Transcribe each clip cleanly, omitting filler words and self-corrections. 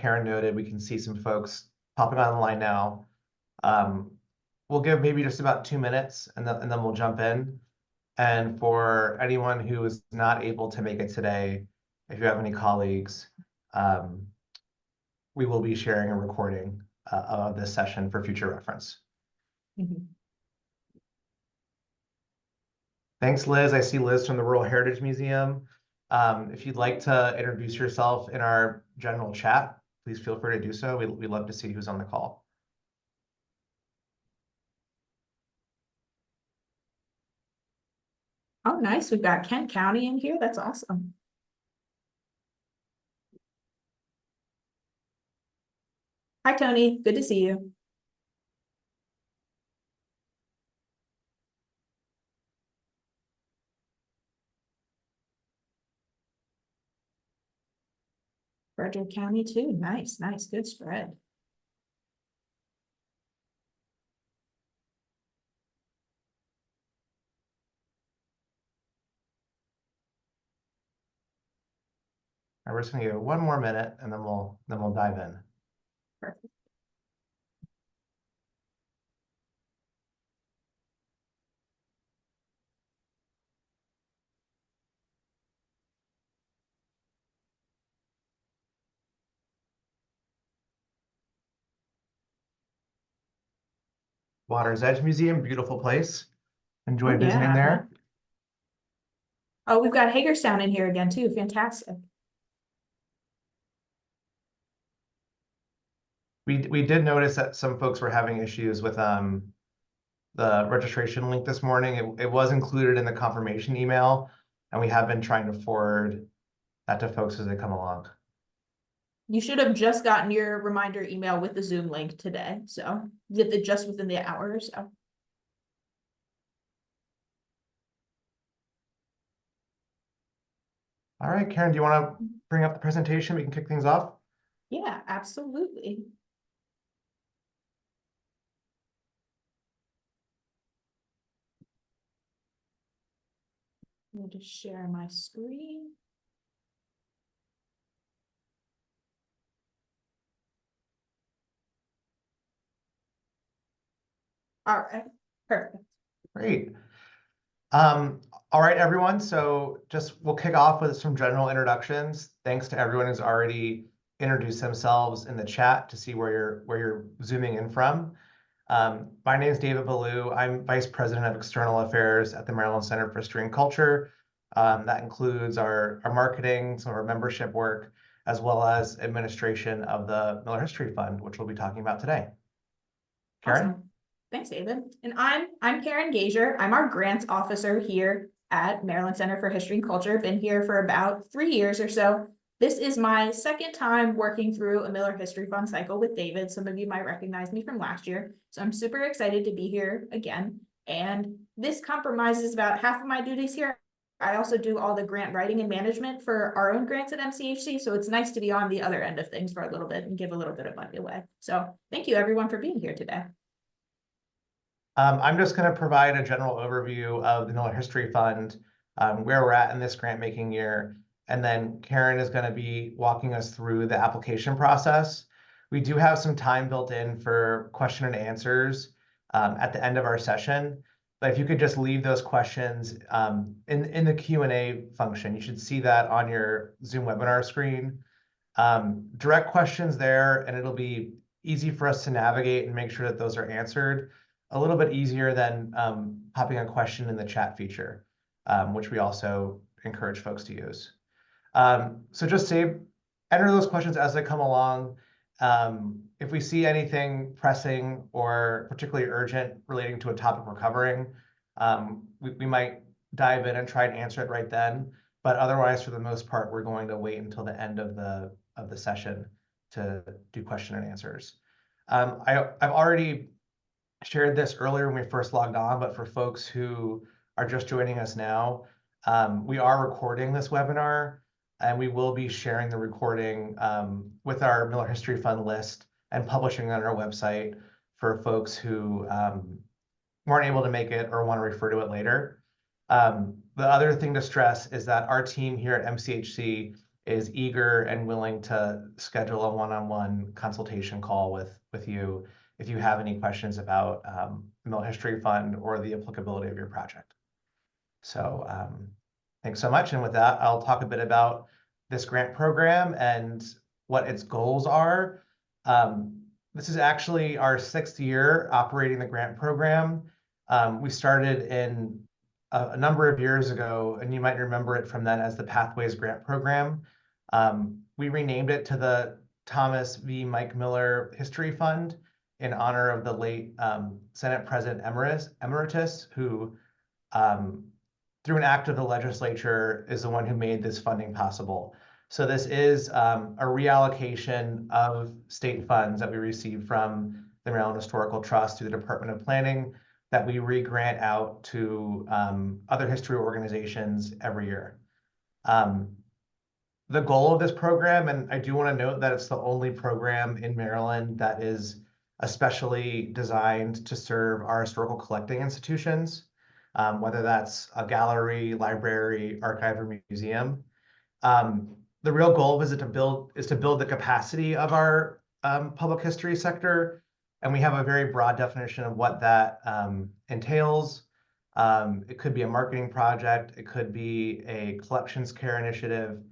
Karen noted, we can see some folks popping on the line now. We'll give maybe just about 2 minutes and then we'll jump in. And for anyone who is not able to make it today, if you have any colleagues, we will be sharing a recording of this session for future reference. Thanks, Liz. I see Liz from the Rural Heritage Museum. If you'd like to introduce yourself in our general chat, please feel free to do so. We'd love to see who's on the call. Oh, nice. We've got Kent County in here. That's awesome. Hi, Tony. Good to see you. Frederick County too. Nice, nice. Good spread. We're just going to give it 1 more minute and then we'll dive in. Perfect. Water's Edge Museum, beautiful place. Enjoy visiting yeah. there. Oh, we've got Hagerstown in here again too. Fantastic. We did notice that some folks were having issues with the registration link this morning. It was included in the confirmation email, and we have been trying to forward that to folks as they come along. You should have just gotten your reminder email with the Zoom link today. So did it just within the hour or so. All right, Karen, do you want to bring up the presentation? We can kick things off. Yeah, absolutely. I'll just share my screen. All right, perfect. Great. All right, everyone. So we'll kick off with some general introductions. Thanks to everyone who's already introduced themselves in the chat to see where you're zooming in from. My name is David Belew. I'm Vice President of External Affairs at the Maryland Center for History and Culture. That includes our marketing, some of our membership work, as well as administration of the Miller History Fund, which we'll be talking about today. Karen? Awesome. Thanks, David. And I'm Karen Gasior. I'm our grants officer here at Maryland Center for History and Culture. Been here for about 3 years or so. This is my second time working through a Miller History Fund cycle with David. Some of you might recognize me from last year. So I'm super excited to be here again. And this compromises about half of my duties here. I also do all the grant writing and management for our own grants at MCHC. So it's nice to be on the other end of things for a little bit and give a little bit of money away. So thank you everyone for being here today. I'm just going to provide a general overview of the Miller History Fund, where we're at in this grant making year. And then Karen is going to be walking us through the application process. We do have some time built in for question and answers at the end of our session. But if you could just leave those questions in the Q&A function, you should see that on your Zoom webinar screen. Direct questions there, and it'll be easy for us to navigate and make sure that those are answered. A little bit easier than popping a question in the chat feature, which we also encourage folks to use. So just enter those questions as they come along. If we see anything pressing or particularly urgent relating to a topic we're covering, we might dive in and try and answer it right then. But otherwise, for the most part, we're going to wait until the end of the session to do question and answers. I've already shared this earlier when we first logged on, but for folks who are just joining us now, we are recording this webinar, and we will be sharing the recording with our Miller History Fund list and publishing it on our website for folks who weren't able to make it or want to refer to it later. The other thing to stress is that our team here at MCHC is eager and willing to schedule a one-on-one consultation call with you if you have any questions about Mill History Fund or the applicability of your project. So thanks so much. And with that, I'll talk a bit about this grant program and what its goals are. This is actually our 6th year operating the grant program. We started in a number of years ago, and you might remember it from then as the Pathways Grant Program. We renamed it to the Thomas V. Mike Miller History Fund in honor of the late Senate President Emeritus, who through an act of the legislature is the one who made this funding possible. So this is a reallocation of state funds that we receive from the Maryland Historical Trust through the Department of Planning that we re-grant out to other history organizations every year. The goal of this program, and I do want to note that it's the only program in Maryland that is especially designed to serve our historical collecting institutions, whether that's a gallery, library, archive, or museum. The real goal is to build the capacity of our public history sector, and we have a very broad definition of what that entails. It could be a marketing project, it could be a collections care initiative.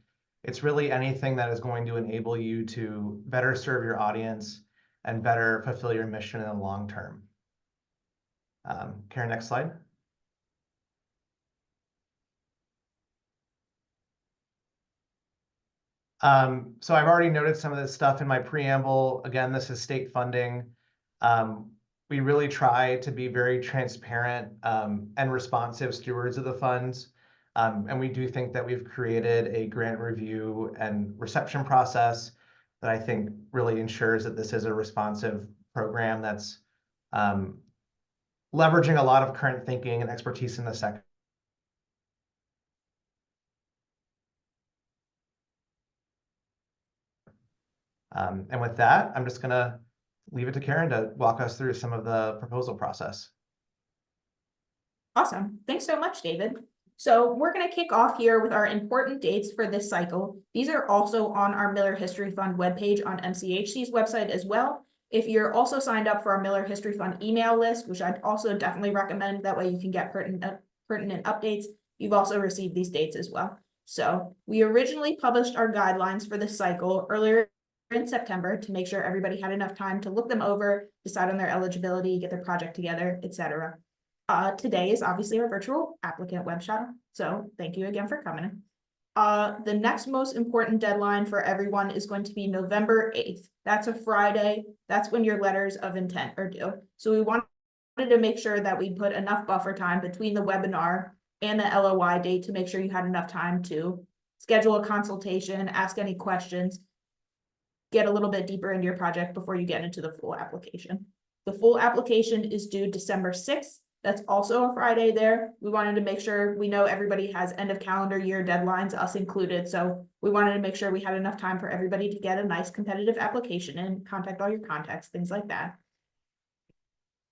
It's really anything that is going to enable you to better serve your audience and better fulfill your mission in the long term. Karen, next slide. So I've already noted some of this stuff in my preamble. Again, this is state funding. We really try to be very transparent and responsive stewards of the funds. And we do think that we've created a grant review and reception process that I think really ensures that this is a responsive program that's leveraging a lot of current thinking and expertise in the sector. And with that, I'm just going to leave it to Karen to walk us through some of the proposal process. Awesome. Thanks so much, David. So we're going to kick off here with our important dates for this cycle. These are also on our Miller History Fund webpage on MCHC's website as well. If you're also signed up for our Miller History Fund email list, which I'd also definitely recommend, that way you can get pertinent updates, you've also received these dates as well. So we originally published our guidelines for this cycle earlier in September to make sure everybody had enough time to look them over, decide on their eligibility, get their project together, etc. Today is obviously our virtual applicant web shuttle, so thank you again for coming. The next most important deadline for everyone is going to be November 8th. That's a Friday. That's when your letters of intent are due. So we wanted to make sure that we put enough buffer time between the webinar and the LOI date to make sure you had enough time to schedule a consultation, ask any questions, get a little bit deeper into your project before you get into the full application. The full application is due December 6th. That's also a Friday there. We wanted to make sure we know everybody has end of calendar year deadlines, us included. So we wanted to make sure we had enough time for everybody to get a nice competitive application and contact all your contacts, things like that.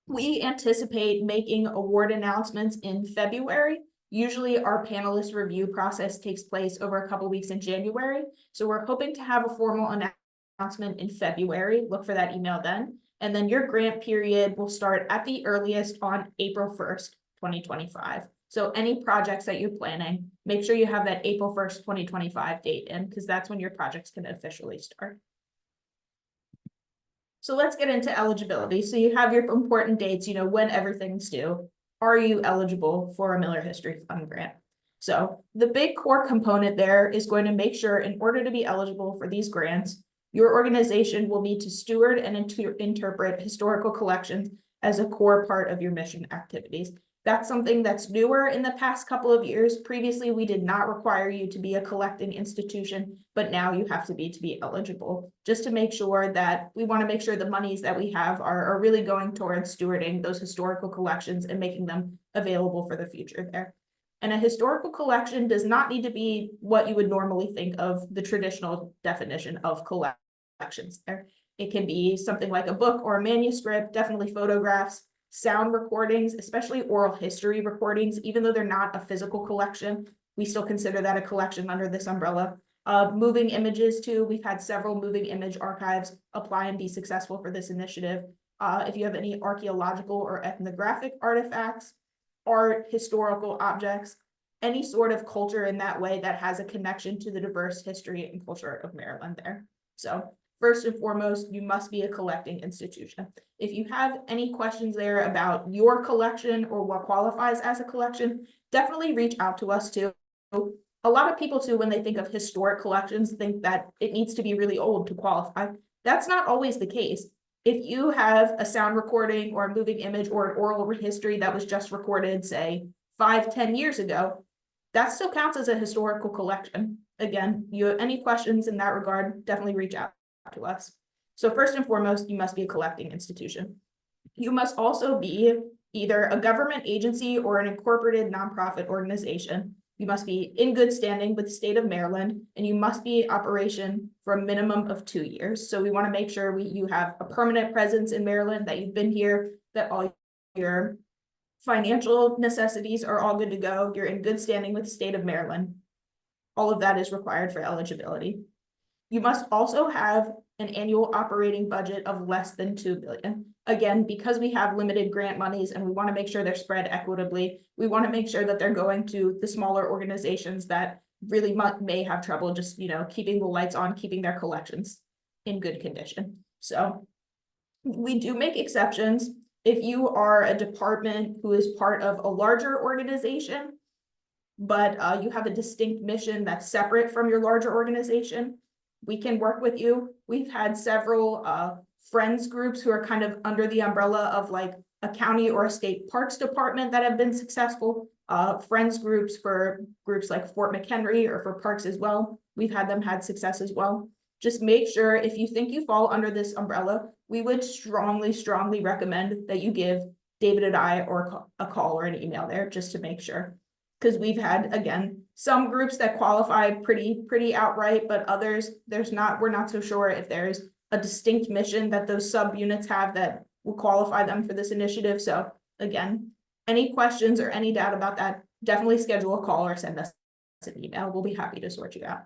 We anticipate making award announcements in February. Usually our panelist review process takes place over a couple weeks in January. So we're hoping to have a formal announcement in February. Look for that email then. And then your grant period will start at the earliest on April 1st, 2025. So any projects that you're planning, make sure you have that April 1st, 2025 date in, because that's when your projects can officially start. So let's get into eligibility. So you have your important dates, you know, when everything's due. Are you eligible for a Miller History Fund grant? So the big core component there is going to make sure in order to be eligible for these grants, your organization will need to steward and interpret historical collections as a core part of your mission activities. That's something that's newer in the past couple of years. Previously, we did not require you to be a collecting institution, but now you have to be eligible, just to make sure that we want to make sure the monies that we have are really going towards stewarding those historical collections and making them available for the future there. And a historical collection does not need to be what you would normally think of the traditional definition of collections there. It can be something like a book or a manuscript, definitely photographs, sound recordings, especially oral history recordings. Even though they're not a physical collection, we still consider that a collection under this umbrella. Moving images too, we've had several moving image archives apply and be successful for this initiative. If you have any archaeological or ethnographic artifacts, art, historical objects, any sort of culture in that way that has a connection to the diverse history and culture of Maryland there. So first and foremost, you must be a collecting institution. If you have any questions there about your collection or what qualifies as a collection, definitely reach out to us too. A lot of people too, when they think of historic collections, think that it needs to be really old to qualify. That's not always the case. If you have a sound recording or a moving image or an oral history that was just recorded, say 5-10 years ago, that still counts as a historical collection. Again, you have any questions in that regard, definitely reach out to us. So first and foremost, you must be a collecting institution. You must also be either a government agency or an incorporated nonprofit organization. You must be in good standing with the state of Maryland, and you must be in operation for a minimum of 2 years. So we want to make sure you have a permanent presence in Maryland, that you've been here, that all your financial necessities are all good to go. You're in good standing with the state of Maryland. All of that is required for eligibility. You must also have an annual operating budget of less than $2 billion. Again, because we have limited grant monies and we want to make sure they're spread equitably, we want to make sure that they're going to the smaller organizations that really may have trouble just, keeping the lights on, keeping their collections in good condition. So we do make exceptions. If you are a department who is part of a larger organization, but you have a distinct mission that's separate from your larger organization, we can work with you. We've had several friends groups who are kind of under the umbrella of like a county or a state parks department that have been successful. Friends groups for groups like Fort McHenry or for parks as well. We've had them had success as well. Just make sure if you think you fall under this umbrella, we would strongly recommend that you give David and I or a call or an email there just to make sure. Because we've had, again, some groups that qualify pretty outright, but others, we're not so sure if there's a distinct mission that those subunits have that will qualify them for this initiative. So again, any questions or any doubt about that, definitely schedule a call or send us an email. We'll be happy to sort you out.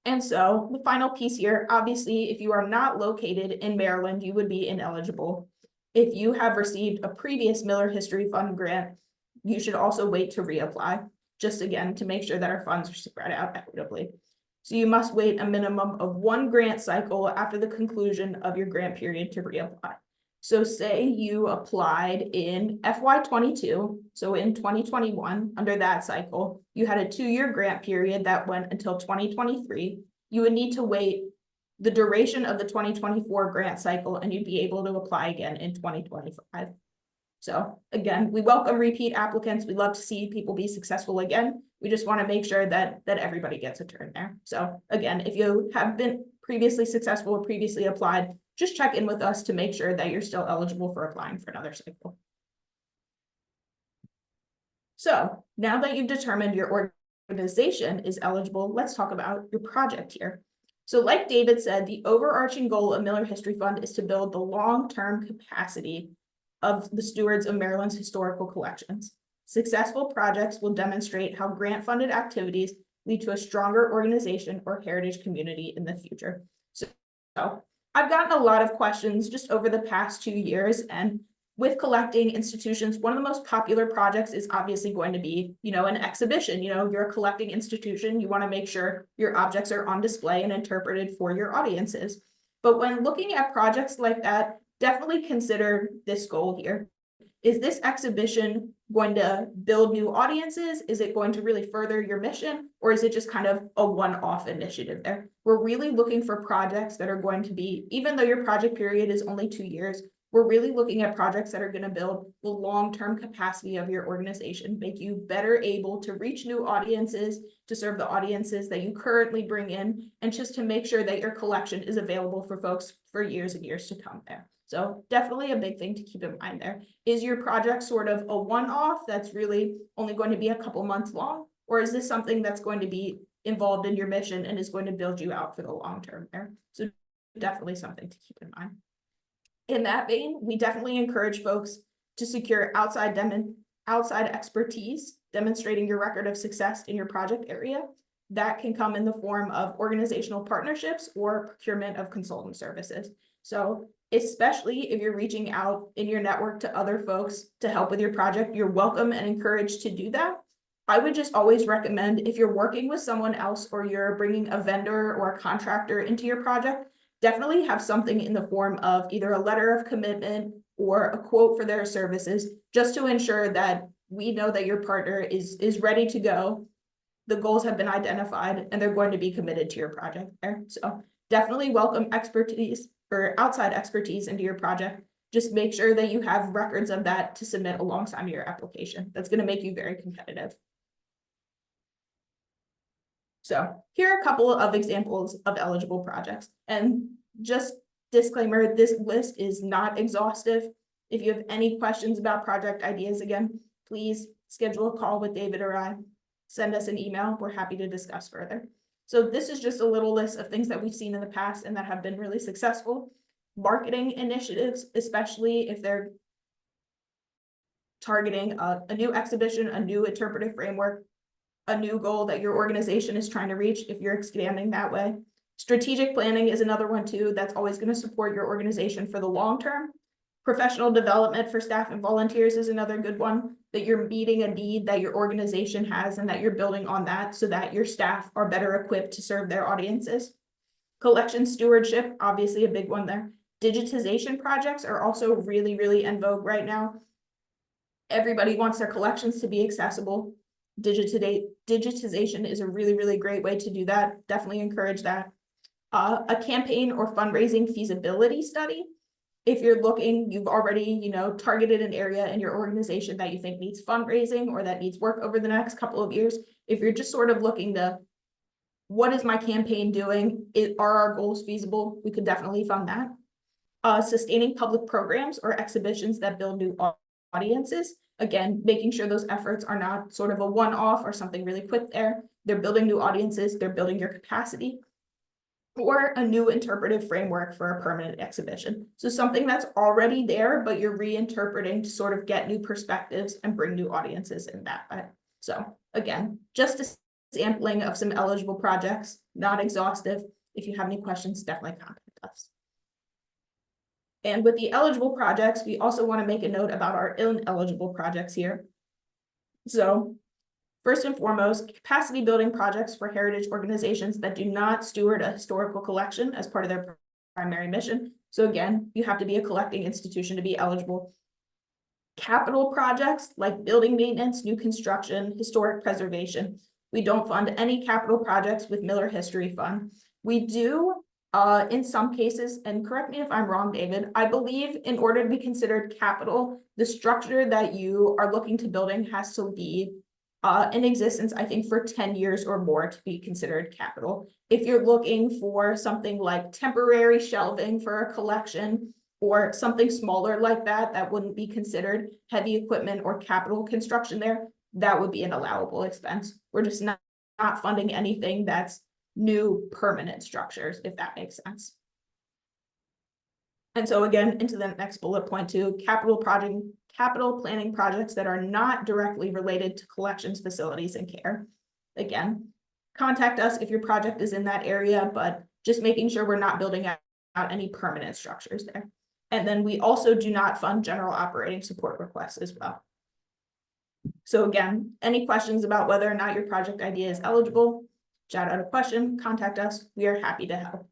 And so the final piece here, obviously, if you are not located in Maryland, you would be ineligible. If you have received a previous Miller History Fund grant, you should also wait to reapply, just again, to make sure that our funds are spread out equitably. So you must wait a minimum of 1 grant cycle after the conclusion of your grant period to reapply. So say you applied in FY22, so in 2021, under that cycle, you had a 2-year grant period that went until 2023. You would need to wait the duration of the 2024 grant cycle, and you'd be able to apply again in 2025. So again, we welcome repeat applicants. We love to see people be successful again. We just want to make sure that everybody gets a turn there. So again, if you have been previously successful or previously applied, just check in with us to make sure that you're still eligible for applying for another cycle. So now that you've determined your organization is eligible, let's talk about your project here. So like David said, the overarching goal of Miller History Fund is to build the long-term capacity of the stewards of Maryland's historical collections. Successful projects will demonstrate how grant-funded activities lead to a stronger organization or heritage community in the future. So I've gotten a lot of questions just over the past 2 years, and with collecting institutions, one of the most popular projects is obviously going to be, an exhibition. You're a collecting institution, you want to make sure your objects are on display and interpreted for your audiences. But when looking at projects like that, definitely consider this goal here. Is this exhibition going to build new audiences? Is it going to really further your mission? Or is it just kind of a one-off initiative there? We're really looking for projects that are going to be, even though your project period is only 2 years, we're really looking at projects that are going to build the long-term capacity of your organization, make you better able to reach new audiences, to serve the audiences that you currently bring in, and just to make sure that your collection is available for folks for years and years to come there. So definitely a big thing to keep in mind there. Is your project sort of a one-off that's really only going to be a couple months long? Or is this something that's going to be involved in your mission and is going to build you out for the long term there? So definitely something to keep in mind. In that vein, we definitely encourage folks to secure outside expertise, demonstrating your record of success in your project area. that can come in the form of organizational partnerships or procurement of consultant services. So especially if you're reaching out in your network to other folks to help with your project, you're welcome and encouraged to do that. I would just always recommend, if you're working with someone else or you're bringing a vendor or a contractor into your project, definitely have something in the form of either a letter of commitment or a quote for their services, just to ensure that we know that your partner is ready to go. The goals have been identified and they're going to be committed to your project there. So definitely welcome expertise or outside expertise into your project. Just make sure that you have records of that to submit alongside your application. That's going to make you very competitive. So here are a couple of examples of eligible projects, and just disclaimer, this list is not exhaustive. If you have any questions about project ideas, again, please schedule a call with David or I. Send us an email. We're happy to discuss further. So this is just a little list of things that we've seen in the past and that have been really successful. Marketing initiatives, especially if they're targeting a new exhibition, a new interpretive framework, a new goal that your organization is trying to reach, if you're expanding that way. Strategic planning is another one too, that's always going to support your organization for the long term. Professional development for staff and volunteers is another good one, that you're meeting a need that your organization has and that you're building on that so that your staff are better equipped to serve their audiences. Collection stewardship, obviously a big one there. Digitization projects are also really, really in vogue right now. Everybody wants their collections to be accessible. Digitization is a really, really great way to do that. Definitely encourage that. A campaign or fundraising feasibility study. If you're looking, you've already, targeted an area in your organization that you think needs fundraising or that needs work over the next couple of years. If you're just sort of looking to, what is my campaign doing? Are our goals feasible? We could definitely fund that. Sustaining public programs or exhibitions that build new audiences. Again, making sure those efforts are not sort of a one-off or something really quick there. They're building new audiences, they're building your capacity. Or a new interpretive framework for a permanent exhibition. So something that's already there, but you're reinterpreting to sort of get new perspectives and bring new audiences in that way. So again, just a sampling of some eligible projects, not exhaustive. If you have any questions, definitely contact us. And with the eligible projects, we also want to make a note about our ineligible projects here. So first and foremost, capacity building projects for heritage organizations that do not steward a historical collection as part of their primary mission. So again, you have to be a collecting institution to be eligible. Capital projects like building maintenance, new construction, historic preservation. We don't fund any capital projects with Miller History Fund. We do in some cases, and correct me if I'm wrong, David, I believe in order to be considered capital, the structure that you are looking to building has to be in existence, I think, for 10 years or more to be considered capital. If you're looking for something like temporary shelving for a collection or something smaller like that, that wouldn't be considered heavy equipment or capital construction there, that would be an allowable expense. We're just not funding anything that's new permanent structures, if that makes sense. And so again, into the next bullet point too, capital planning projects that are not directly related to collections, facilities, and care. Again, contact us if your project is in that area, but just making sure we're not building out any permanent structures there. And then we also do not fund general operating support requests as well. So again, any questions about whether or not your project idea is eligible, shout out a question, contact us. We are happy to help.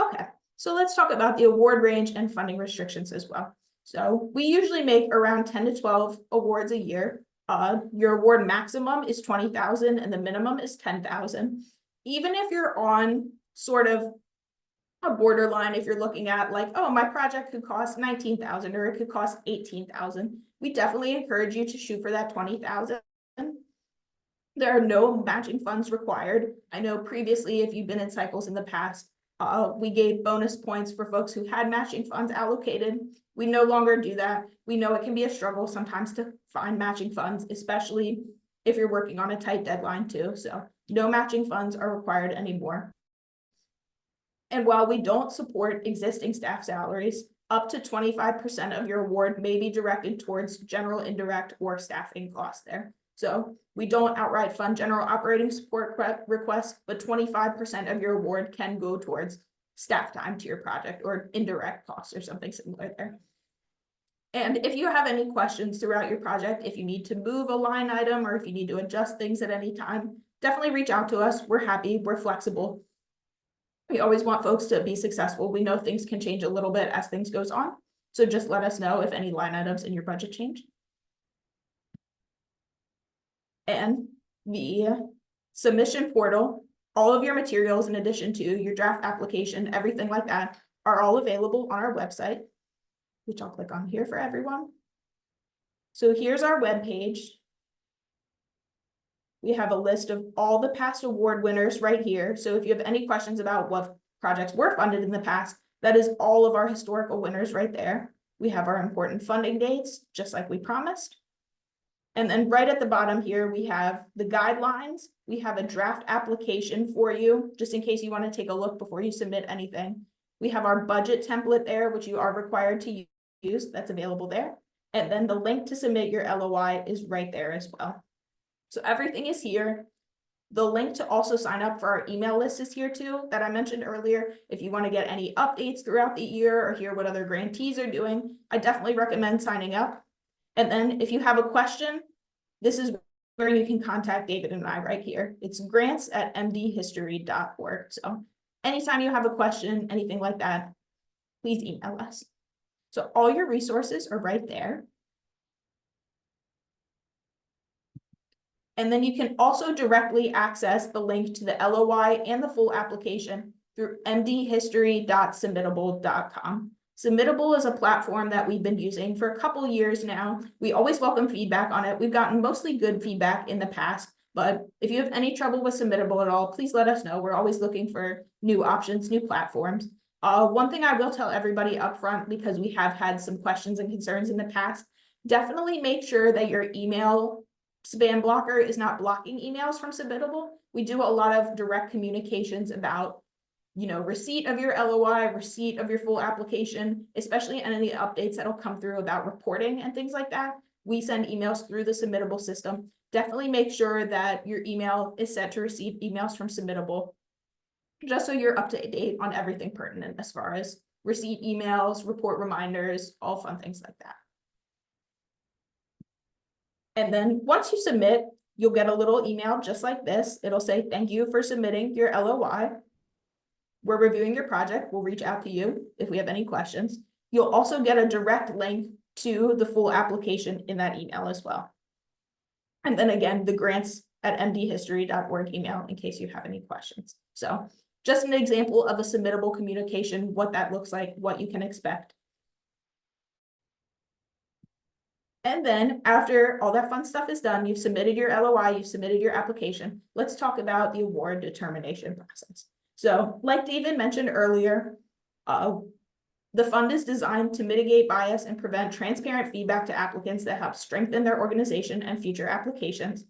Okay, so let's talk about the award range and funding restrictions as well. So we usually make around 10 to 12 awards a year. Your award maximum is 20,000 and the minimum is 10,000. Even if you're on sort of a borderline, if you're looking at like, oh, my project could cost 19,000 or it could cost 18,000, we definitely encourage you to shoot for that 20,000. There are no matching funds required. I know previously, if you've been in cycles in the past, we gave bonus points for folks who had matching funds allocated. We no longer do that. We know it can be a struggle sometimes to find matching funds, especially if you're working on a tight deadline too. So no matching funds are required anymore. And while we don't support existing staff salaries, up to 25% of your award may be directed towards general, indirect, or staffing costs there. So we don't outright fund general operating support requests, but 25% of your award can go towards staff time to your project or indirect costs or something similar there. And if you have any questions throughout your project, if you need to move a line item or if you need to adjust things at any time, definitely reach out to us. We're happy, we're flexible. We always want folks to be successful. We know things can change a little bit as things goes on. So just let us know if any line items in your budget change. And the submission portal, all of your materials in addition to your draft application, everything like that, are all available on our website, which I'll click on here for everyone. So here's our webpage. We have a list of all the past award winners right here. So if you have any questions about what projects were funded in the past, that is all of our historical winners right there. We have our important funding dates, just like we promised. And then right at the bottom here, we have the guidelines. We have a draft application for you, just in case you want to take a look before you submit anything. We have our budget template there, which you are required to use. That's available there. And then the link to submit your LOI is right there as well. So everything is here. The link to also sign up for our email list is here too, that I mentioned earlier. If you want to get any updates throughout the year or hear what other grantees are doing, I definitely recommend signing up. And then if you have a question, this is where you can contact David and I right here. It's grants@mdhistory.org. So anytime you have a question, anything like that, please email us. So all your resources are right there. And then you can also directly access the link to the LOI and the full application through mdhistory.submittable.com. Submittable is a platform that we've been using for a couple years now. We always welcome feedback on it. We've gotten mostly good feedback in the past, but if you have any trouble with Submittable at all, please let us know. We're always looking for new options, new platforms. One thing I will tell everybody up front, because we have had some questions and concerns in the past, definitely make sure that your email spam blocker is not blocking emails from Submittable. We do a lot of direct communications about, receipt of your LOI, receipt of your full application, especially any updates that'll come through about reporting and things like that. We send emails through the Submittable system. Definitely make sure that your email is set to receive emails from Submittable, just so you're up to date on everything pertinent as far as receipt emails, report reminders, all fun things like that. And then once you submit, you'll get a little email just like this. It'll say, thank you for submitting your LOI. We're reviewing your project. We'll reach out to you if we have any questions. You'll also get a direct link to the full application in that email as well. And then again, the grants@mdhistory.org email in case you have any questions. So just an example of a submittable communication, what that looks like, what you can expect. And then after all that fun stuff is done, you've submitted your LOI, you've submitted your application. Let's talk about the award determination process. So like David mentioned earlier, the fund is designed to mitigate bias and prevent transparent feedback to applicants that help strengthen their organization and future applications.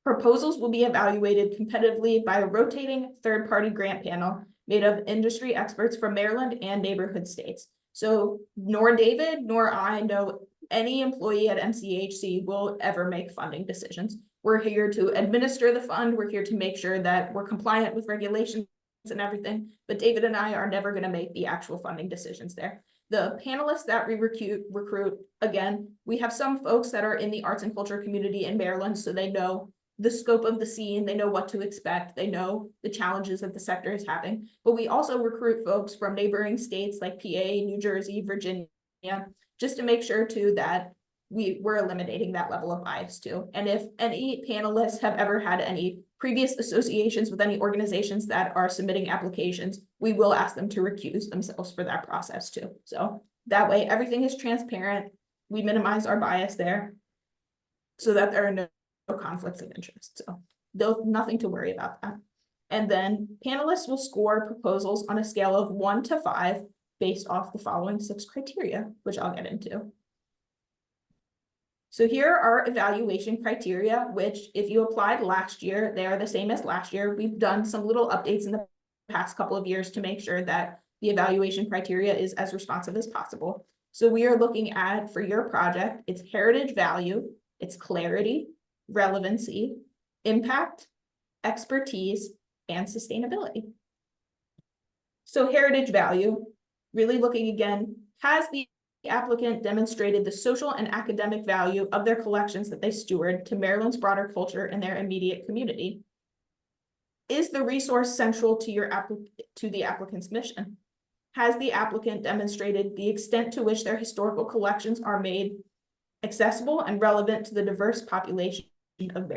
Proposals will be evaluated competitively by a rotating third-party grant panel made of industry experts from Maryland and neighborhood states. So nor David nor I know any employee at MCHC will ever make funding decisions. We're here to administer the fund. We're here to make sure that we're compliant with regulations and everything. But David and I are never going to make the actual funding decisions there. The panelists that we recruit, again, we have some folks that are in the arts and culture community in Maryland, so they know the scope of the scene, they know what to expect, they know the challenges that the sector is having. But we also recruit folks from neighboring states like PA, New Jersey, Virginia, just to make sure too that we're eliminating that level of bias too. And if any panelists have ever had any previous associations with any organizations that are submitting applications, we will ask them to recuse themselves for that process too. So that way everything is transparent. We minimize our bias there so that there are no conflicts of interest. So there's nothing to worry about that. And then panelists will score proposals on a scale of 1 to 5 based off the following 6 criteria, which I'll get into. So here are evaluation criteria, which if you applied last year, they are the same as last year. We've done some little updates in the past couple of years to make sure that the evaluation criteria is as responsive as possible. So we are looking at, for your project, it's heritage value, it's clarity, it's relevancy, impact, expertise, and sustainability. So heritage value, really looking again, has the applicant demonstrated the social and academic value of their collections that they steward to Maryland's broader culture and their immediate community? Is the resource central to the applicant's mission? Has the applicant demonstrated the extent to which their historical collections are made accessible and relevant to the diverse population of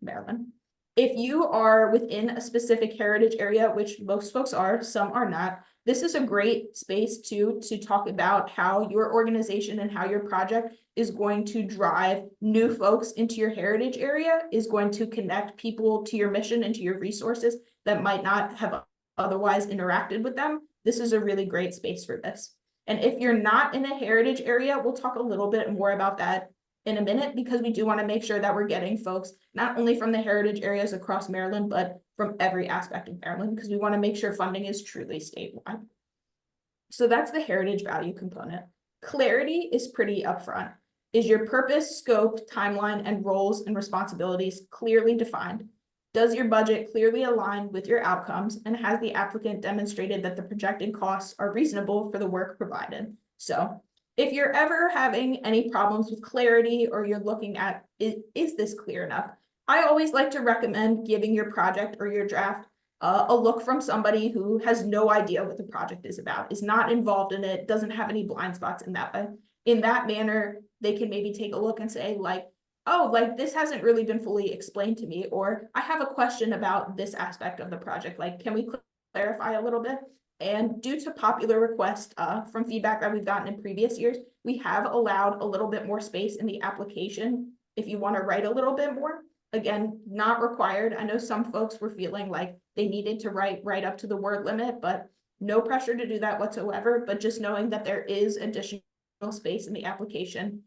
Maryland? If you are within a specific heritage area, which most folks are, some are not, this is a great space to talk about how your organization and how your project is going to drive new folks into your heritage area, is going to connect people to your mission and to your resources that might not have otherwise interacted with them. This is a really great space for this. And if you're not in a heritage area, we'll talk a little bit more about that in a minute, because we do want to make sure that we're getting folks not only from the heritage areas across Maryland, but from every aspect of Maryland, because we want to make sure funding is truly statewide. So that's the heritage value component. Clarity is pretty upfront. Is your purpose, scope, timeline, and roles and responsibilities clearly defined? Does your budget clearly align with your outcomes? And has the applicant demonstrated that the projected costs are reasonable for the work provided? So if you're ever having any problems with clarity, or you're looking at, is this clear enough? I always like to recommend giving your project or your draft a look from somebody who has no idea what the project is about, is not involved in it, doesn't have any blind spots in that way. In that manner, they can maybe take a look and say, like, oh, like this hasn't really been fully explained to me, or I have a question about this aspect of the project. Like, can we clarify a little bit? And due to popular request from feedback that we've gotten in previous years, we have allowed a little bit more space in the application if you want to write a little bit more. Again, not required. I know some folks were feeling like they needed to write right up to the word limit, but no pressure to do that whatsoever. But just knowing that there is additional space in the application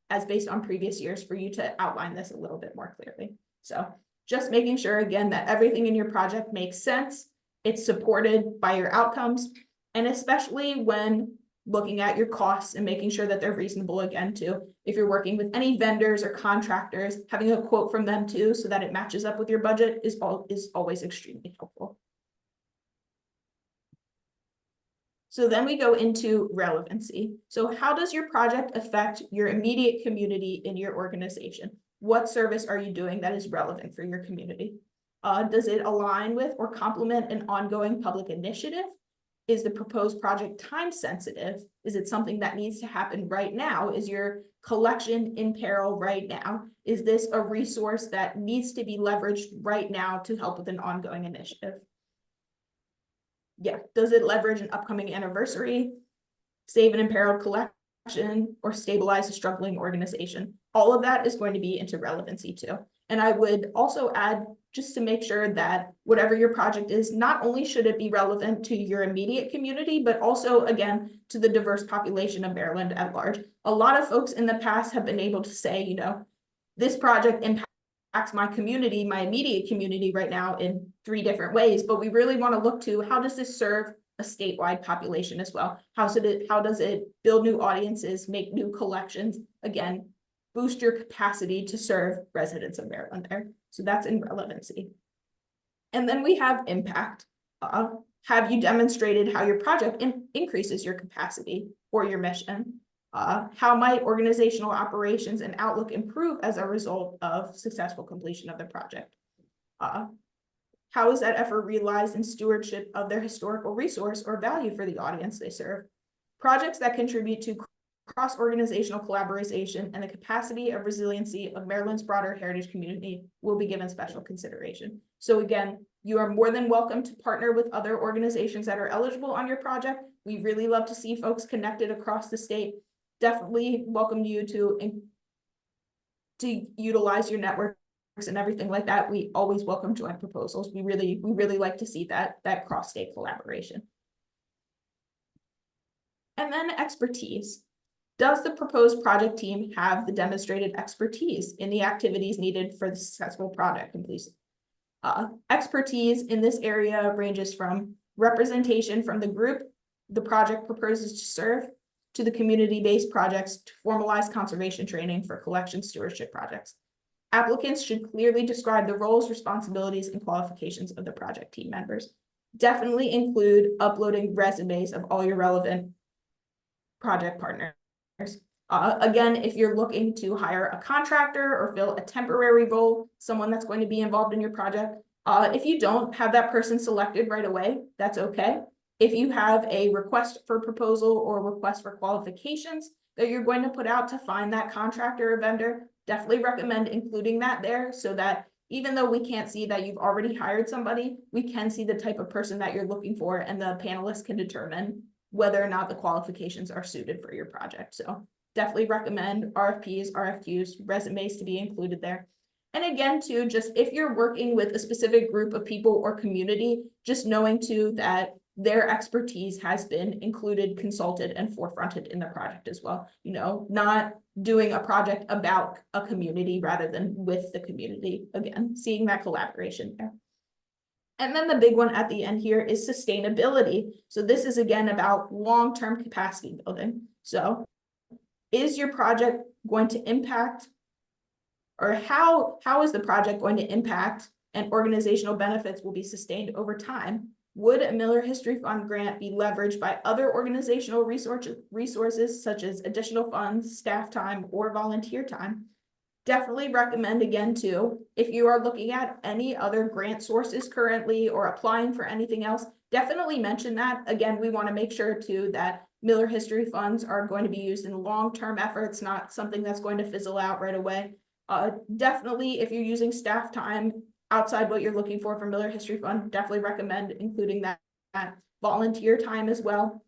as based on previous years for you to outline this a little bit more clearly. So just making sure, again, that everything in your project makes sense, it's supported by your outcomes, and especially when looking at your costs and making sure that they're reasonable again too. If you're working with any vendors or contractors, having a quote from them too, so that it matches up with your budget is always extremely helpful. So then we go into relevancy. So how does your project affect your immediate community in your organization? What service are you doing that is relevant for your community? Does it align with or complement an ongoing public initiative? Is the proposed project time sensitive? Is it something that needs to happen right now? Is your collection in peril right now? Is this a resource that needs to be leveraged right now to help with an ongoing initiative? Yeah, does it leverage an upcoming anniversary, save an imperiled collection, or stabilize a struggling organization? All of that is going to be into relevancy too. And I would also add, just to make sure that whatever your project is, not only should it be relevant to your immediate community, but also, again, to the diverse population of Maryland at large. A lot of folks in the past have been able to say, you know, this project impacts my community, my immediate community right now in 3 different ways, but we really want to look to how does this serve a statewide population as well? How does it build new audiences, make new collections, again, boost your capacity to serve residents of Maryland there. So that's in relevancy. And then we have impact. Have you demonstrated how your project increases your capacity or your mission? How might organizational operations and outlook improve as a result of successful completion of the project? How is that effort realized in stewardship of their historical resource or value for the audience they serve? Projects that contribute to cross-organizational collaboration and the capacity of resiliency of Maryland's broader heritage community will be given special consideration. So again, you are more than welcome to partner with other organizations that are eligible on your project. We really love to see folks connected across the state. Definitely welcome you to utilize your networks and everything like that. We always welcome joint proposals. We really like to see that cross-state collaboration. And then expertise. Does the proposed project team have the demonstrated expertise in the activities needed for the successful project completion? Expertise in this area ranges from representation from the group the project proposes to serve to the community-based projects to formalize conservation training for collection stewardship projects. Applicants should clearly describe the roles, responsibilities, and qualifications of the project team members. Definitely include uploading resumes of all your relevant project partners. Again, if you're looking to hire a contractor or fill a temporary role, someone that's going to be involved in your project, if you don't have that person selected right away, that's okay. If you have a request for proposal or request for qualifications that you're going to put out to find that contractor or vendor, definitely recommend including that there so that even though we can't see that you've already hired somebody, we can see the type of person that you're looking for, and the panelists can determine whether or not the qualifications are suited for your project. So definitely recommend RFPs, RFQs, resumes to be included there. And again, too, just if you're working with a specific group of people or community, just knowing too that their expertise has been included, consulted, and forefronted in the project as well. You know, not doing a project about a community rather than with the community. Again, seeing that collaboration there. And then the big one at the end here is sustainability. So this is again about long-term capacity building. So is your project going to impact, or how is the project going to impact, and organizational benefits will be sustained over time? Would a Miller History Fund grant be leveraged by other organizational resources such as additional funds, staff time, or volunteer time? Definitely recommend again too, if you are looking at any other grant sources currently or applying for anything else, definitely mention that. Again, we want to make sure too that Miller History Funds are going to be used in long-term efforts, not something that's going to fizzle out right away. Definitely, if you're using staff time outside what you're looking for from Miller History Fund, definitely recommend including that volunteer time as well.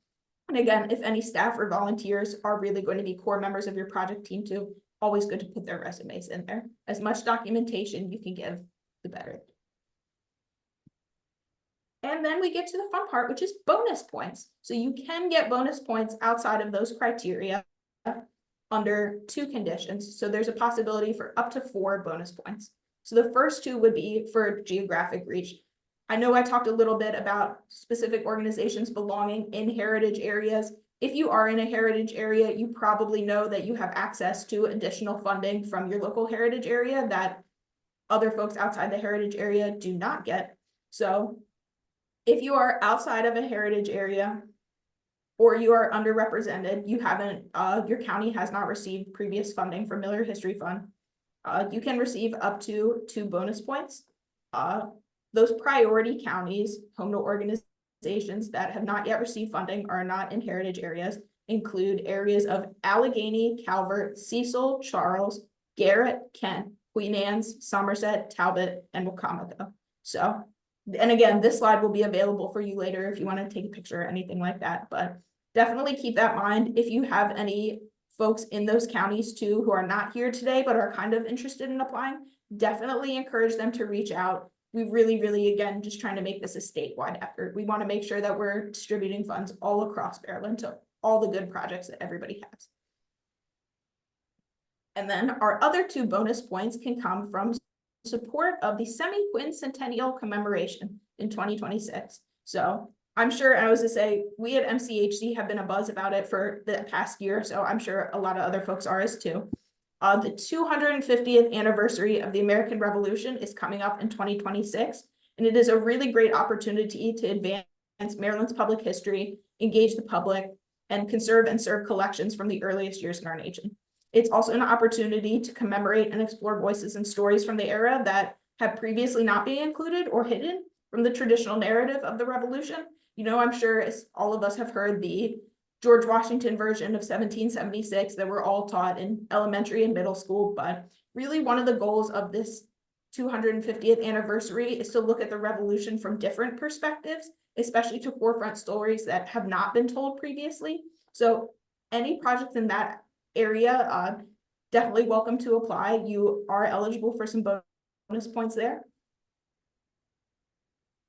And again, if any staff or volunteers are really going to be core members of your project team too, always good to put their resumes in there. As much documentation you can give, the better. And then we get to the fun part, which is bonus points. So you can get bonus points outside of those criteria under 2 conditions. So there's a possibility for up to 4 bonus points. So the first 2 would be for geographic reach. I know I talked a little bit about specific organizations belonging in heritage areas. If you are in a heritage area, you probably know that you have access to additional funding from your local heritage area that other folks outside the heritage area do not get. So if you are outside of a heritage area or you are underrepresented, you haven't, your county has not received previous funding from Miller History Fund, you can receive up to 2 bonus points. Those priority counties, home to organizations that have not yet received funding, are not in heritage areas, include areas of Allegheny, Calvert, Cecil, Charles, Garrett, Kent, Queen Anne's, Somerset, Talbot, and Wacomico. So, and again, this slide will be available for you later if you want to take a picture or anything like that, but definitely keep that in mind. If you have any folks in those counties too who are not here today but are kind of interested in applying, definitely encourage them to reach out. We really, again, just trying to make this a statewide effort. We want to make sure that we're distributing funds all across Maryland to all the good projects that everybody has. And then our other 2 bonus points can come from support of the semi-quincentennial commemoration in 2026. So I'm sure, I was to say, we at MCHC have been a buzz about it for the past year, so I'm sure a lot of other folks are as too. The 250th anniversary of the American Revolution is coming up in 2026, and it is a really great opportunity to advance Maryland's public history, engage the public, and conserve and serve collections from the earliest years in our nation. It's also an opportunity to commemorate and explore voices and stories from the era that have previously not been included or hidden from the traditional narrative of the Revolution. You know, I'm sure all of us have heard the George Washington version of 1776 that we're all taught in elementary and middle school, but really one of the goals of this 250th anniversary is to look at the Revolution from different perspectives, especially to forefront stories that have not been told previously. So any projects in that area, definitely welcome to apply. You are eligible for some bonus points there.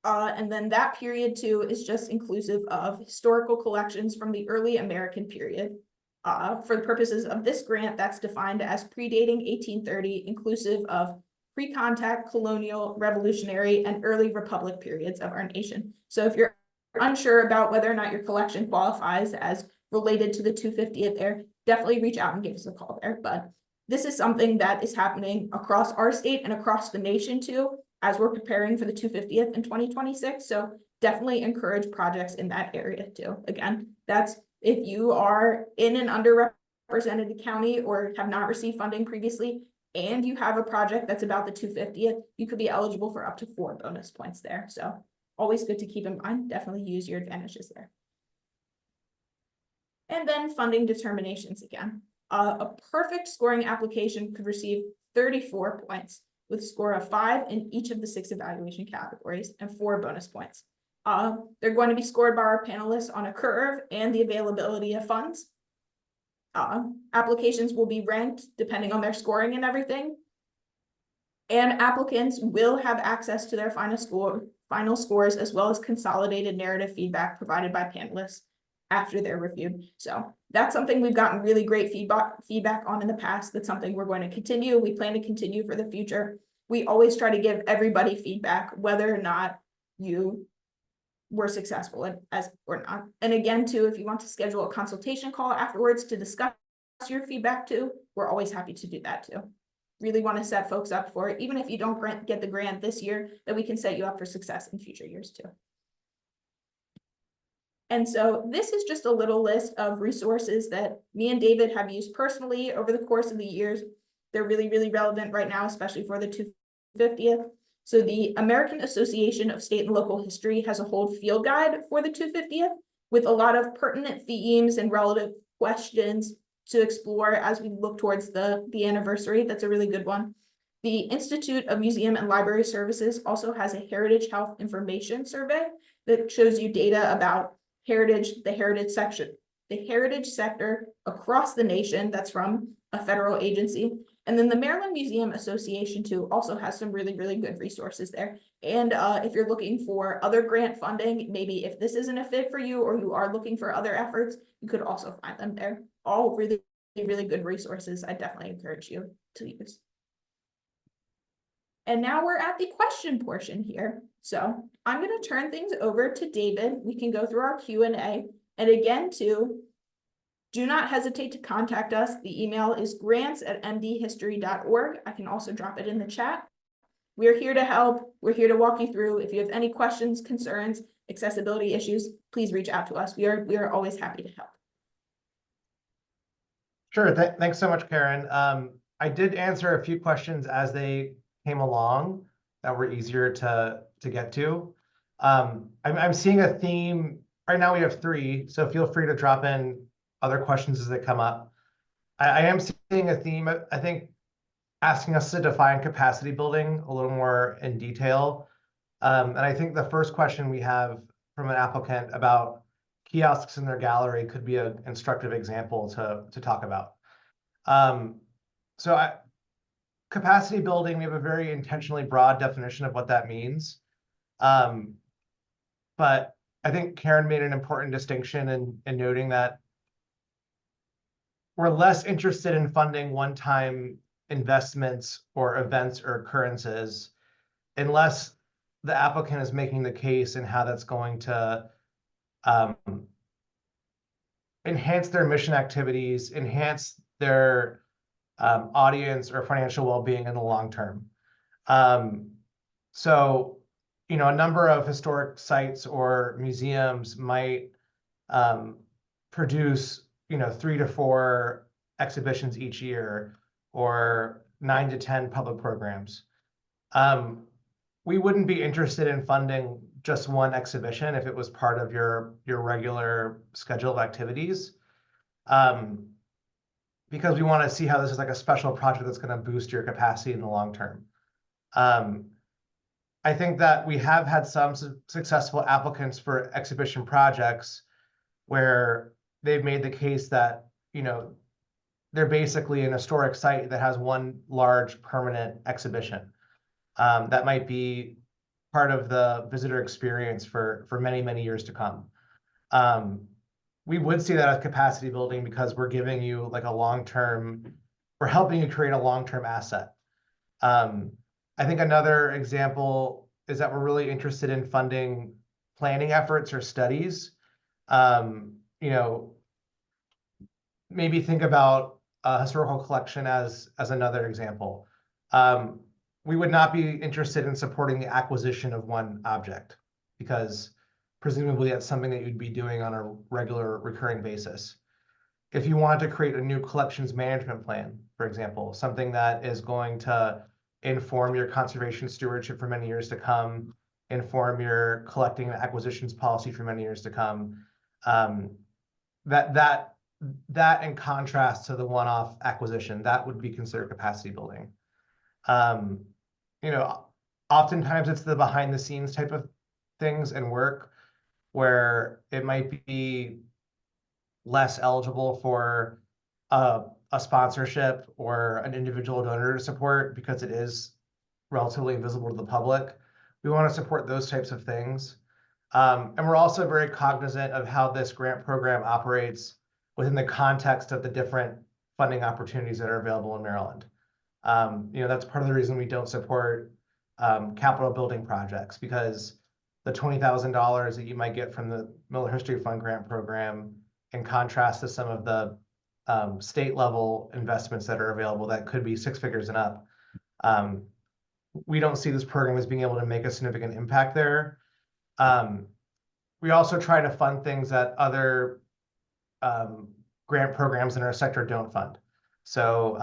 And then that period too is just inclusive of historical collections from the early American period. For the purposes of this grant, that's defined as predating 1830, inclusive of pre-contact, colonial, revolutionary, and early republic periods of our nation. So if you're unsure about whether or not your collection qualifies as related to the 250th there, definitely reach out and give us a call there. But this is something that is happening across our state and across the nation too, as we're preparing for the 250th in 2026. So definitely encourage projects in that area too. Again, that's if you are in an underrepresented county or have not received funding previously, and you have a project that's about the 250th, you could be eligible for up to 4 bonus points there. So always good to keep in mind. Definitely use your advantages there. And then funding determinations again. A perfect scoring application could receive 34 points with a score of 5 in each of the 6 evaluation categories and 4 bonus points. They're going to be scored by our panelists on a curve and the availability of funds. Applications will be ranked depending on their scoring and everything. And applicants will have access to their final scores, as well as consolidated narrative feedback provided by panelists after they're reviewed. So that's something we've gotten really great feedback on in the past. That's something we're going to continue. We plan to continue for the future. We always try to give everybody feedback, whether or not you were successful as or not. And again, too, if you want to schedule a consultation call afterwards to discuss your feedback too, we're always happy to do that too. Really want to set folks up for it, even if you don't get the grant this year, that we can set you up for success in future years too. And so this is just a little list of resources that me and David have used personally over the course of the years. They're really, really relevant right now, especially for the 250th. So the American Association of State and Local History has a whole field guide for the 250th with a lot of pertinent themes and relative questions to explore as we look towards the anniversary. That's a really good one. The Institute of Museum and Library Services also has a Heritage Health Information Survey that shows you data about the heritage sector across the nation. That's from a federal agency. And then the Maryland Museum Association too also has some really, really good resources there. And if you're looking for other grant funding, maybe if this isn't a fit for you or you are looking for other efforts, you could also find them there. All really, really good resources. I definitely encourage you to use. And now we're at the question portion here. So I'm going to turn things over to David. We can go through our Q&A. And again, too, do not hesitate to contact us. The email is grants@mdhistory.org. I can also drop it in the chat. We're here to help. We're here to walk you through. If you have any questions, concerns, accessibility issues, please reach out to us. We are always happy to help. Sure. Thanks so much, Karen. I did answer a few questions as they came along that were easier to get to. I'm seeing a theme. Right now we have 3, so feel free to drop in other questions as they come up. I am seeing a theme, I think, asking us to define capacity building a little more in detail. And I think the first question we have from an applicant about kiosks in their gallery could be an instructive example to talk about. Capacity building, we have a very intentionally broad definition of what that means. But I think Karen made an important distinction in noting that we're less interested in funding one-time investments or events or occurrences unless the applicant is making the case and how that's going to enhance their mission activities, enhance their audience or financial well-being in the long term. So, you know, a number of historic sites or museums might produce, 3 to 4 exhibitions each year or 9 to 10 public programs. We wouldn't be interested in funding just one exhibition if it was part of your regular schedule of activities. Because we want to see how this is like a special project that's going to boost your capacity in the long term. I think that we have had some successful applicants for exhibition projects where they've made the case that, they're basically an historic site that has one large permanent exhibition. That might be part of the visitor experience for many, many years to come. We would see that as capacity building because we're giving you like we're helping you create a long-term asset. I think another example is that we're really interested in funding planning efforts or studies. Maybe think about historical collection as another example. We would not be interested in supporting the acquisition of one object because presumably that's something that you'd be doing on a regular recurring basis. If you wanted to create a new collections management plan, for example, something that is going to inform your conservation stewardship for many years to come, inform your collecting and acquisitions policy for many years to come, that in contrast to the one-off acquisition, that would be considered capacity building. You know, oftentimes it's the behind the scenes type of things and work where it might be less eligible for a sponsorship or an individual donor to support because it is relatively invisible to the public. We want to support those types of things. And we're also very cognizant of how this grant program operates within the context of the different funding opportunities that are available in Maryland. You know, that's part of the reason we don't support capital building projects, because the $20,000 that you might get from the Miller History Fund grant program, in contrast to some of the state level investments that are available that could be 6 figures and up, we don't see this program as being able to make a significant impact there. We also try to fund things that other grant programs in our sector don't fund. So,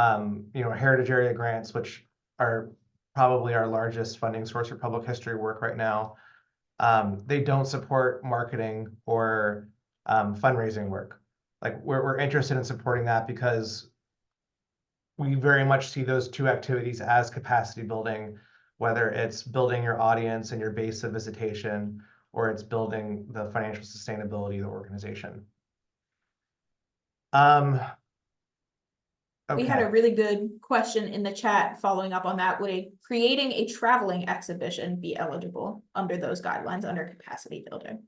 you know, heritage area grants, which are probably our largest funding source for public history work right now, they don't support marketing or fundraising work. Like we're interested in supporting that because we very much see those two activities as capacity building, whether it's building your audience and your base of visitation, or it's building the financial sustainability of the organization. We had a really good question in the chat following up on that. Would creating a traveling exhibition be eligible under those guidelines under capacity building?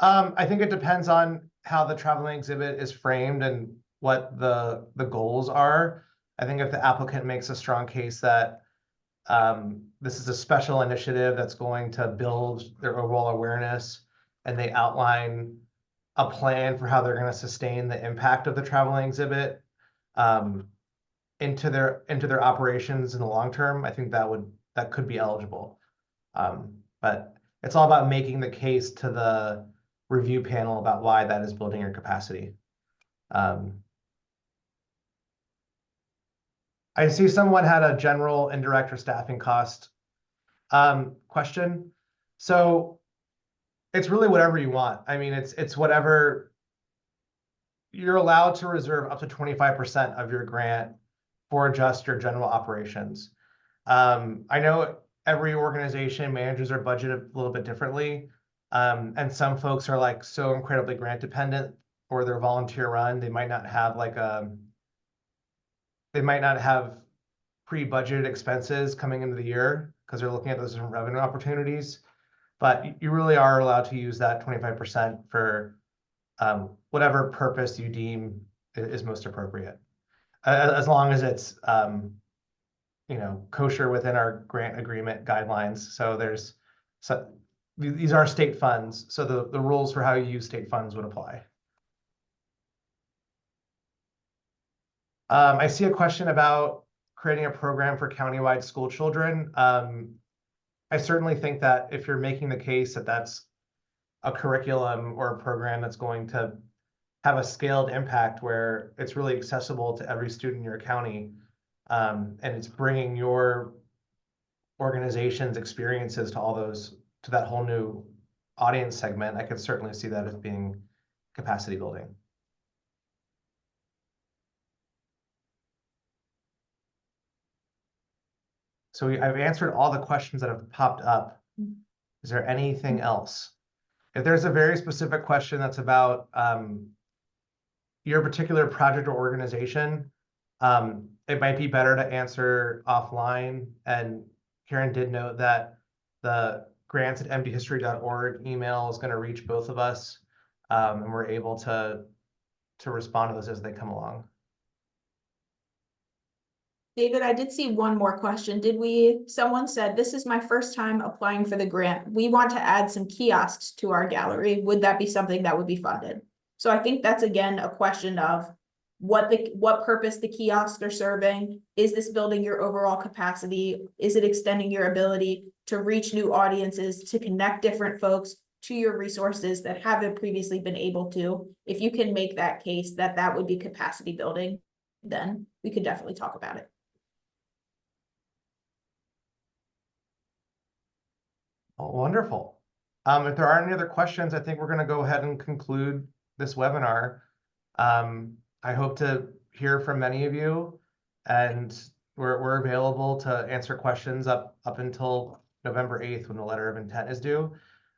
I think it depends on how the traveling exhibit is framed and what the goals are. I think if the applicant makes a strong case that this is a special initiative that's going to build their overall awareness, and they outline a plan for how they're going to sustain the impact of the traveling exhibit into their operations in the long term, I think that could be eligible. But it's all about making the case to the review panel about why that is building your capacity. I see someone had a general indirect or staffing cost question. So it's really whatever you want. I mean, it's whatever. You're allowed to reserve up to 25% of your grant for just your general operations. I know every organization manages their budget a little bit differently. And some folks are like so incredibly grant dependent, or they're volunteer run. They might not have pre-budgeted expenses coming into the year because they're looking at those different revenue opportunities. But you really are allowed to use that 25% for whatever purpose you deem is most appropriate, as long as it's you know, kosher within our grant agreement guidelines. So these are state funds, so the rules for how you use state funds would apply. I see a question about creating a program for countywide school children. I certainly think that if you're making the case that that's a curriculum or a program that's going to have a scaled impact where it's really accessible to every student in your county, and it's bringing your organization's experiences to that whole new audience segment, I could certainly see that as being capacity building. So I've answered all the questions that have popped up. Is there anything else? If there's a very specific question that's about your particular project or organization, it might be better to answer offline. And Karen did note that the grants@mdhistory.org email is going to reach both of us, and we're able to respond to those as they come along. David, I did see one more question. Someone said, this is my first time applying for the grant. We want to add some kiosks to our gallery. Would that be something that would be funded? So I think that's, again, a question of what purpose the kiosks are serving. Is this building your overall capacity? Is it extending your ability to reach new audiences, to connect different folks to your resources that haven't previously been able to? If you can make that case that that would be capacity building, then we could definitely talk about it. Oh, wonderful. If there aren't any other questions, I think we're going to go ahead and conclude this webinar. I hope to hear from many of you, and we're available to answer questions up until November 8th when the letter of intent is due.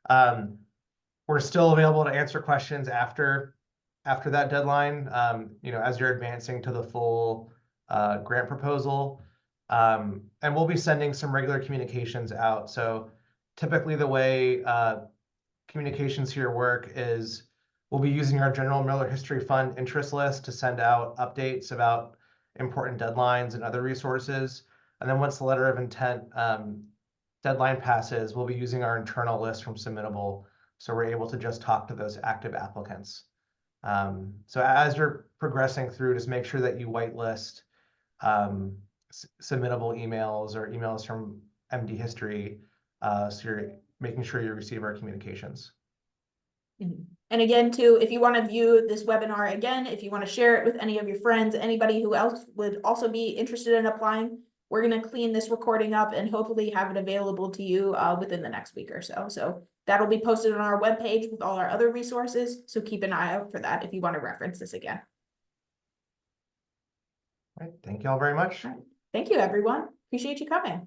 We're still available to answer questions after that deadline, as you're advancing to the full grant proposal. And we'll be sending some regular communications out. So typically the way communications here work is we'll be using our General Miller History Fund interest list to send out updates about important deadlines and other resources. And then once the letter of intent deadline passes, we'll be using our internal list from Submittable, so we're able to just talk to those active applicants. So as you're progressing through, just make sure that you whitelist submittable emails or emails from MD History, so you're making sure you receive our communications. And again, too, if you want to view this webinar again, if you want to share it with any of your friends, anybody who else would also be interested in applying, we're going to clean this recording up and hopefully have it available to you within the next week or so. So that'll be posted on our webpage with all our other resources. So keep an eye out for that if you want to reference this again. All right, thank you all very much. Thank you, everyone. Appreciate you coming.